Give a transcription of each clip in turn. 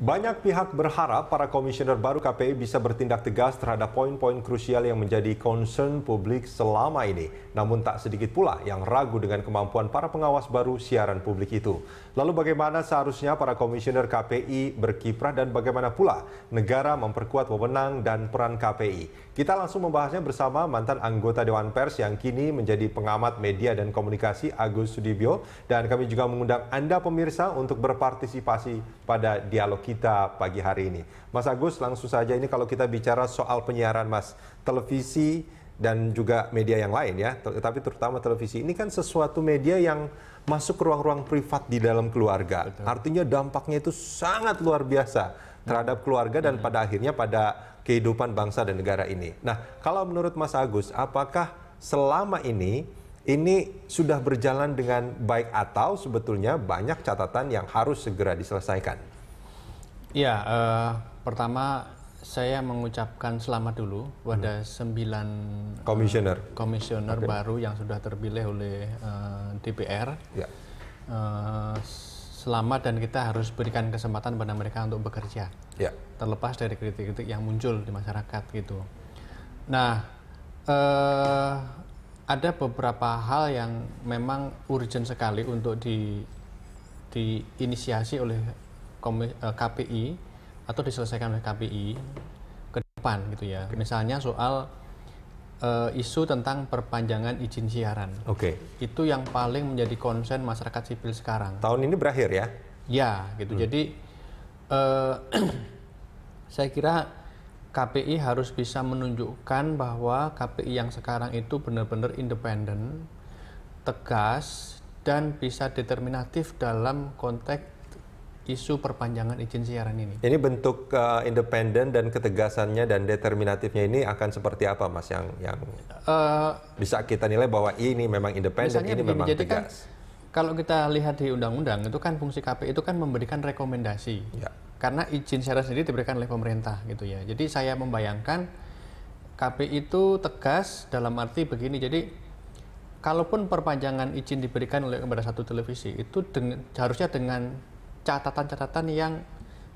Banyak pihak berharap para komisioner baru KPI bisa bertindak tegas terhadap poin-poin krusial yang menjadi concern publik selama ini. Namun tak sedikit pula yang ragu dengan kemampuan para pengawas baru siaran publik itu. Lalu bagaimana seharusnya para komisioner KPI berkiprah dan bagaimana pula negara memperkuat wewenang dan peran KPI? Kita langsung membahasnya bersama mantan anggota Dewan Pers yang kini menjadi pengamat media dan komunikasi Agus Sudibyo. Dan kami juga mengundang Anda pemirsa untuk berpartisipasi pada dialog kita pagi hari ini. Mas Agus, langsung saja ini kalau kita bicara soal penyiaran Mas, televisi dan juga media yang lain ya, tapi terutama televisi ini kan sesuatu media yang masuk ke ruang-ruang privat di dalam keluarga. Betul. Artinya dampaknya itu sangat luar biasa terhadap keluarga dan pada akhirnya pada kehidupan bangsa dan negara ini. Nah, kalau menurut Mas Agus, apakah selama ini sudah berjalan dengan baik atau sebetulnya banyak catatan yang harus segera diselesaikan? Ya, pertama saya mengucapkan selamat dulu pada 9 komisioner baru yang sudah terpilih oleh DPR. Ya. Selamat, dan kita harus berikan kesempatan pada mereka untuk bekerja. Ya. Terlepas dari kritik-kritik yang muncul di masyarakat gitu. Nah, ada beberapa hal yang memang urgent sekali untuk diinisiasi oleh KPI atau diselesaikan oleh KPI ke depan gitu ya. Misalnya soal isu tentang perpanjangan izin siaran. Oke. Itu yang paling menjadi concern masyarakat sipil sekarang. Tahun ini berakhir ya? Ya, gitu. Jadi saya kira KPI harus bisa menunjukkan bahwa KPI yang sekarang itu benar-benar independen, tegas, dan bisa determinatif dalam konteks isu perpanjangan izin siaran ini. Ini bentuk independen dan ketegasannya dan determinatifnya ini akan seperti apa, Mas? Yang bisa kita nilai bahwa ini memang independen, ini memang tegas. Kalau kita lihat di undang-undang itu kan fungsi KPI itu kan memberikan rekomendasi. Ya. Karena izin siaran sendiri diberikan oleh pemerintah gitu ya. Jadi saya membayangkan KPI itu tegas dalam arti begini. Jadi kalaupun perpanjangan izin diberikan oleh kepada satu televisi itu harusnya dengan catatan-catatan yang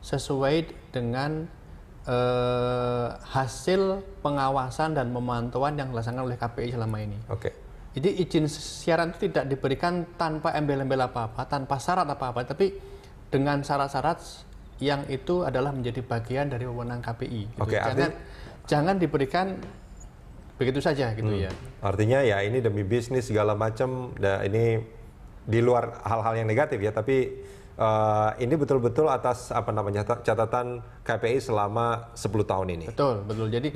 sesuai dengan hasil pengawasan dan pemantauan yang dilaksanakan oleh KPI selama ini. Oke. Jadi izin siaran itu tidak diberikan tanpa embel-embel apa-apa, tanpa syarat apa-apa, tapi dengan syarat-syarat yang itu adalah menjadi bagian dari wewenang KPI. Gitu. Oke, jangan diberikan begitu saja gitu ya. Artinya ya ini demi bisnis segala macam, ini di luar hal-hal yang negatif ya, tapi ini betul-betul atas catatan KPI selama 10 tahun ini. Betul. Jadi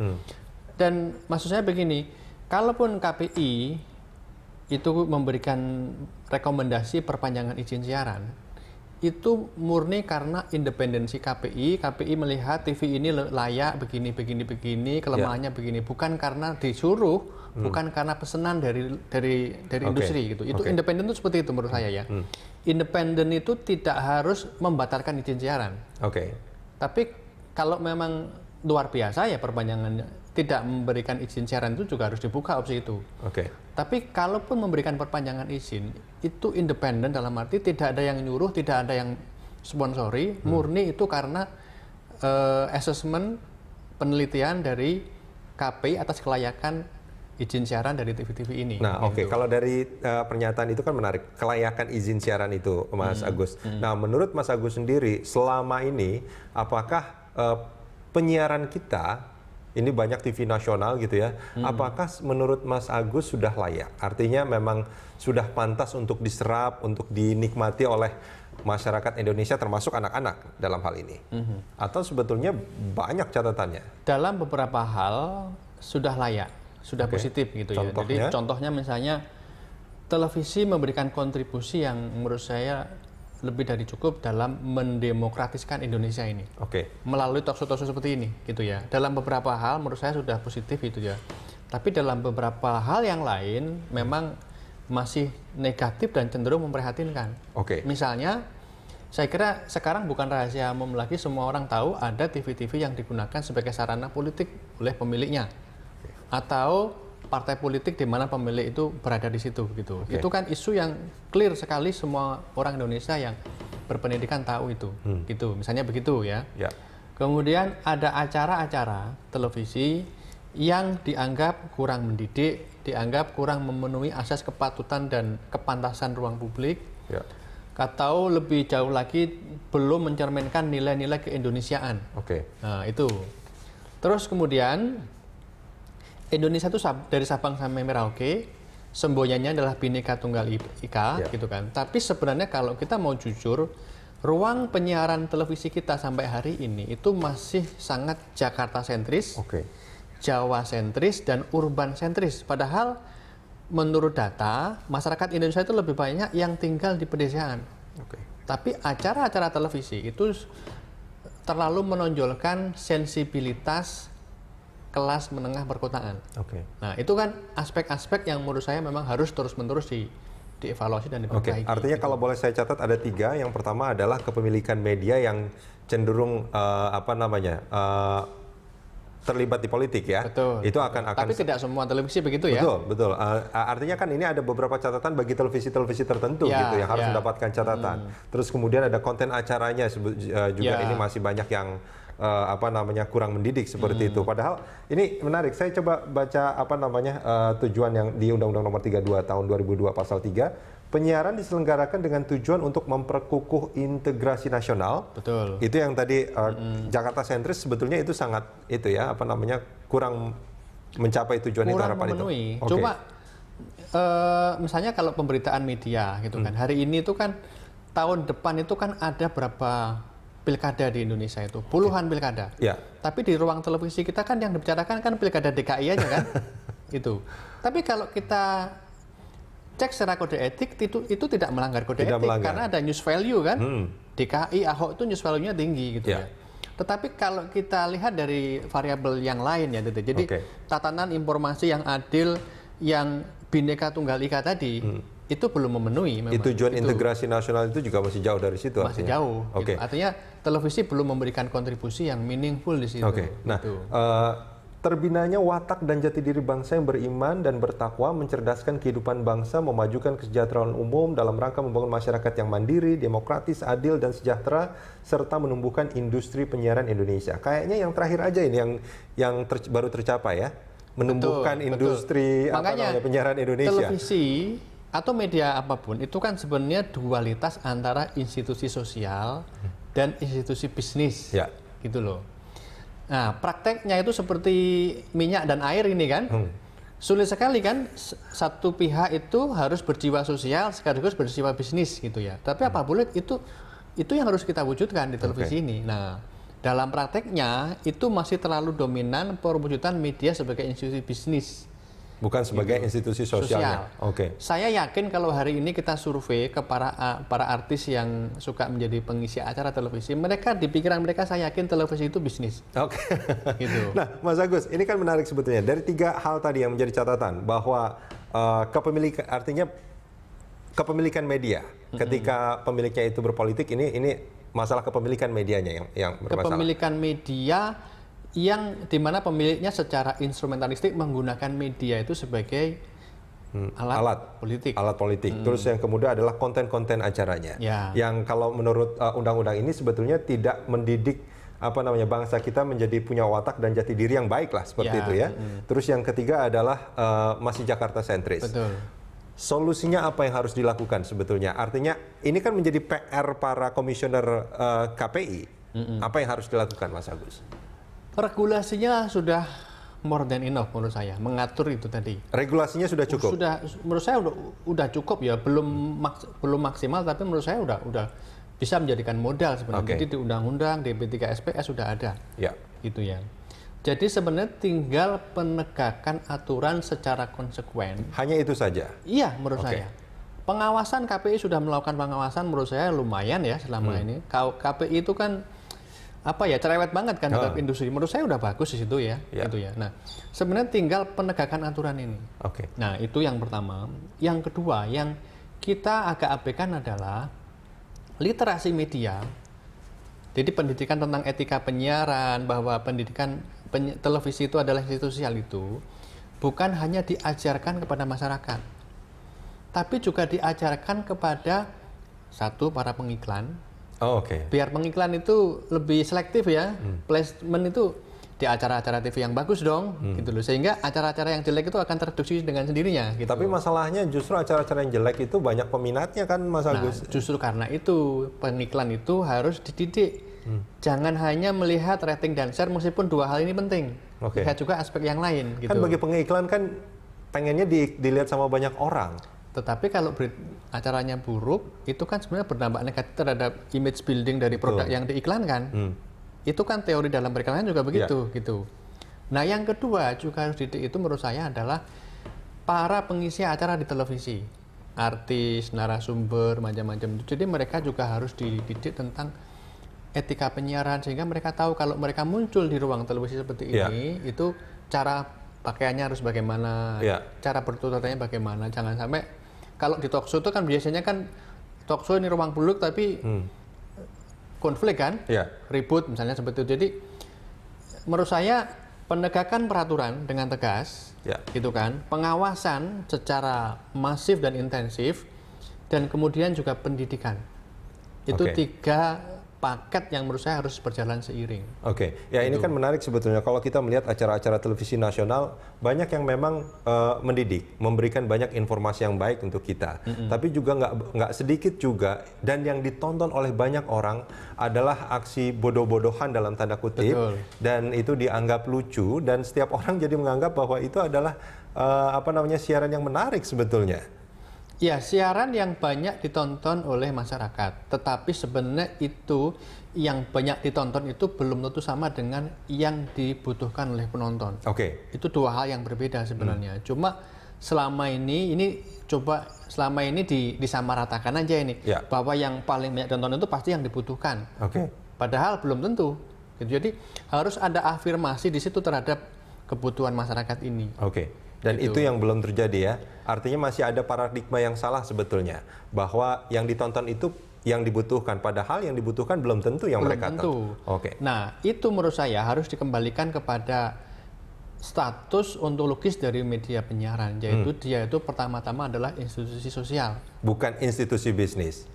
dan maksud saya begini, kalaupun KPI itu memberikan rekomendasi perpanjangan izin siaran, itu murni karena independensi KPI melihat TV ini layak begini, kelemahannya begini, bukan karena disuruh, bukan karena pesanan dari industri gitu. Itu independen itu seperti itu menurut saya ya. Independen itu tidak harus membatalkan izin siaran. Tapi kalau memang luar biasa ya perpanjangannya tidak memberikan izin siaran itu juga harus dibuka opsi itu. Tapi kalaupun memberikan perpanjangan izin itu independen dalam arti tidak ada yang nyuruh, tidak ada yang sponsori, murni itu karena assessment penelitian dari KPI atas kelayakan izin siaran dari TV-TV ini. Nah, kalau dari pernyataan itu kan menarik, kelayakan izin siaran itu, Mas Agus. Nah, menurut Mas Agus sendiri, selama ini apakah penyiaran kita, ini banyak TV nasional gitu ya, apakah menurut Mas Agus sudah layak? Artinya memang sudah pantas untuk diserap, untuk dinikmati oleh masyarakat Indonesia termasuk anak-anak dalam hal ini? Atau sebetulnya banyak catatannya? Dalam beberapa hal sudah layak, sudah positif gitu ya. Jadi contohnya misalnya televisi memberikan kontribusi yang menurut saya lebih dari cukup dalam mendemokratiskan Indonesia ini. Melalui talkshow-talkshow seperti ini gitu ya. Dalam beberapa hal menurut saya sudah positif gitu ya. Tapi dalam beberapa hal yang lain memang masih negatif dan cenderung memprihatinkan. Misalnya saya kira sekarang bukan rahasia umum lagi, semua orang tahu ada TV-TV yang digunakan sebagai sarana politik oleh pemiliknya. Atau partai politik di mana pemilik itu berada di situ gitu. Itu kan isu yang clear sekali, semua orang Indonesia yang berpendidikan tahu itu, gitu. Misalnya begitu ya. Ya. Kemudian ada acara-acara televisi yang dianggap kurang mendidik, dianggap kurang memenuhi asas kepatutan dan kepantasan ruang publik, Ya. atau lebih jauh lagi belum mencerminkan nilai-nilai keindonesiaan. Oke. Nah, itu. Terus kemudian Indonesia itu dari Sabang sampai Merauke, semboyannya adalah Bhinneka Tunggal Ika, gitu kan. Tapi sebenarnya kalau kita mau jujur, ruang penyiaran televisi kita sampai hari ini itu masih sangat Jakarta sentris, Jawa sentris, dan urban sentris. Padahal menurut data, masyarakat Indonesia itu lebih banyak yang tinggal di pedesaan. Tapi acara-acara televisi itu terlalu menonjolkan sensibilitas kelas menengah perkotaan. Nah, itu kan aspek-aspek yang menurut saya memang harus terus-menerus dievaluasi dan diperbaiki. Artinya kalau boleh saya catat ada 3. Yang pertama adalah kepemilikan media yang cenderung terlibat di politik ya. Betul. Itu akan Tapi tidak semua televisi begitu ya. Betul. Artinya kan ini ada beberapa catatan bagi televisi-televisi tertentu gitu yang harus mendapatkan catatan. Terus kemudian ada konten acaranya juga ini masih banyak yang kurang mendidik seperti itu. Padahal ini menarik. Saya coba baca tujuan yang di Undang-Undang Nomor 32 Tahun 2002 Pasal 3. Penyiaran diselenggarakan dengan tujuan untuk memperkukuh integrasi nasional. Betul. Itu yang tadi Jakarta sentris sebetulnya itu sangat kurang mencapai tujuan itu, harapan memenuhi. itu. Cuma misalnya kalau pemberitaan media gitu kan. Hari ini itu kan tahun depan itu kan ada berapa pilkada di Indonesia itu, puluhan pilkada. Tapi di ruang televisi kita kan yang dibicarakan kan pilkada DKI aja kan. Itu. Tapi kalau kita cek secara kode etik itu tidak melanggar kode etik karena ada news value kan. DKI, Ahok itu news value-nya tinggi gitu ya. Tetapi kalau kita lihat dari variabel yang lain ya, jadi tatanan informasi yang adil, yang Bhinneka Tunggal Ika tadi itu belum memenuhi. Tujuan integrasi nasional itu juga masih jauh dari situ. Masih jauh. Gitu. Artinya televisi belum memberikan kontribusi yang meaningful di situ. Nah, terbinanya watak dan jati diri bangsa yang beriman dan bertakwa, mencerdaskan kehidupan bangsa, memajukan kesejahteraan umum dalam rangka membangun masyarakat yang mandiri, demokratis, adil, dan sejahtera, serta menumbuhkan industri penyiaran Indonesia. Kayaknya yang terakhir aja ini yang baru tercapai ya, menumbuhkan industri penyiaran Indonesia. Televisi atau media apapun itu kan sebenarnya dualitas antara institusi sosial dan institusi bisnis, gitu loh. Nah, prakteknya itu seperti minyak dan air ini kan, sulit sekali kan satu pihak itu harus berjiwa sosial sekaligus berjiwa bisnis gitu ya. Tapi apa boleh itu yang harus kita wujudkan di televisi ini. Nah, dalam prakteknya itu masih terlalu dominan perwujudan media sebagai institusi bisnis. Bukan sebagai institusi sosialnya. Saya yakin kalau hari ini kita survei ke para artis yang suka menjadi pengisi acara televisi, mereka di pikiran mereka saya yakin televisi itu bisnis. Gitu. Nah, Mas Agus, ini kan menarik sebetulnya dari 3 hal tadi yang menjadi catatan bahwa kepemilikan media ketika pemiliknya itu berpolitik ini masalah kepemilikan medianya yang bermasalah. Kepemilikan media yang dimana pemiliknya secara instrumentalistik menggunakan media itu sebagai alat politik. Terus yang kemudian adalah konten-konten acaranya, yang kalau menurut undang-undang ini sebetulnya tidak mendidik bangsa kita menjadi punya watak dan jati diri yang baik lah seperti itu ya. Terus yang ketiga adalah masih Jakarta sentris. Solusinya apa yang harus dilakukan sebetulnya? Artinya ini kan menjadi PR para komisioner KPI. Apa yang harus dilakukan, Mas Agus? Regulasinya sudah more than enough menurut saya, mengatur itu tadi. Regulasinya sudah cukup? Menurut saya udah cukup ya, belum maksimal tapi menurut saya udah bisa menjadikan modal sebenarnya. Jadi di undang-undang, di P3SPS sudah ada. Gitu ya. Jadi sebenarnya tinggal penegakan aturan secara konsekuen. Hanya itu saja? Iya, menurut saya. Pengawasan KPI sudah melakukan pengawasan menurut saya lumayan ya selama ini. KPI itu kan cerewet banget kan terhadap industri. Menurut saya udah bagus di situ ya, gitu ya. Nah, sebenarnya tinggal penegakan aturan ini. Nah, itu yang pertama. Yang kedua, yang kita agak abaikan adalah literasi media. Jadi pendidikan tentang etika penyiaran, bahwa pendidikan televisi itu adalah institusi sosial itu bukan hanya diajarkan kepada masyarakat, tapi juga diajarkan kepada para pengiklan, Oh, oke. Biar pengiklan itu lebih selektif ya, placement itu di acara-acara TV yang bagus dong, gitu loh. Sehingga acara-acara yang jelek itu akan tereduksi dengan sendirinya. Gitu. Tapi masalahnya justru acara-acara yang jelek itu banyak peminatnya kan, Mas Nah, Agus? justru karena itu pengiklan itu harus dididik. Jangan hanya melihat rating dan share meskipun dua hal ini penting. Oke. Lihat juga aspek yang lain. Gitu. Kan bagi pengiklan kan pengennya dilihat sama banyak orang. Tetapi kalau acaranya buruk, itu kan sebenarnya berdampak negatif terhadap image building dari produk yang diiklankan. Itu kan teori dalam periklanan juga begitu, gitu. Nah, yang kedua juga harus dididik itu menurut saya adalah para pengisi acara di televisi, artis, narasumber, macam-macam. Jadi mereka juga harus dididik tentang etika penyiaran sehingga mereka tahu kalau mereka muncul di ruang televisi seperti ini, itu cara pakaiannya harus bagaimana, cara bertuturnya bagaimana. Jangan sampai kalau di talk show itu kan biasanya kan talk show ini ruang publik tapi konflik kan, ribut misalnya seperti itu. Jadi menurut saya penegakan peraturan dengan tegas, gitu kan, pengawasan secara masif dan intensif, dan kemudian juga pendidikan. Itu tiga paket yang menurut saya harus berjalan seiring. Oke, ya ini kan menarik sebetulnya kalau kita melihat acara-acara televisi nasional banyak yang memang mendidik, memberikan banyak informasi yang baik untuk kita. Tapi juga nggak sedikit juga dan yang ditonton oleh banyak orang adalah aksi bodoh-bodohan dalam tanda kutip. Dan itu dianggap lucu dan setiap orang jadi menganggap bahwa itu adalah siaran yang menarik sebetulnya. Ya, siaran yang banyak ditonton oleh masyarakat, tetapi sebenarnya itu yang banyak ditonton itu belum tentu sama dengan yang dibutuhkan oleh penonton. Itu dua hal yang berbeda sebenarnya. Cuma selama ini disamaratakan aja ini, bahwa yang paling banyak ditonton itu pasti yang dibutuhkan. Padahal belum tentu. Jadi harus ada afirmasi di situ terhadap kebutuhan masyarakat ini. Dan itu yang belum terjadi ya. Artinya masih ada paradigma yang salah sebetulnya. Bahwa yang ditonton itu yang dibutuhkan. Padahal yang dibutuhkan belum tentu yang mereka tonton. Nah, itu menurut saya harus dikembalikan kepada status ontologis dari media penyiaran. Yaitu dia itu pertama-tama adalah institusi sosial. Bukan institusi bisnis.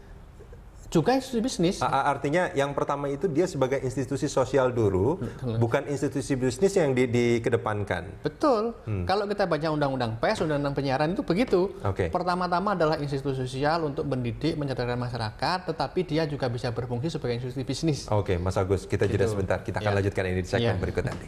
Juga institusi bisnis. Artinya yang pertama itu dia sebagai institusi sosial dulu, bukan institusi bisnis yang dikedepankan. Betul. Kalau kita baca undang-undang pers, undang-undang penyiaran itu begitu. Pertama-tama adalah institusi sosial untuk mendidik, menyadarkan masyarakat, tetapi dia juga bisa berfungsi sebagai institusi bisnis. Mas Agus, kita jeda sebentar. Kita akan lanjutkan ini di segmen berikut nanti.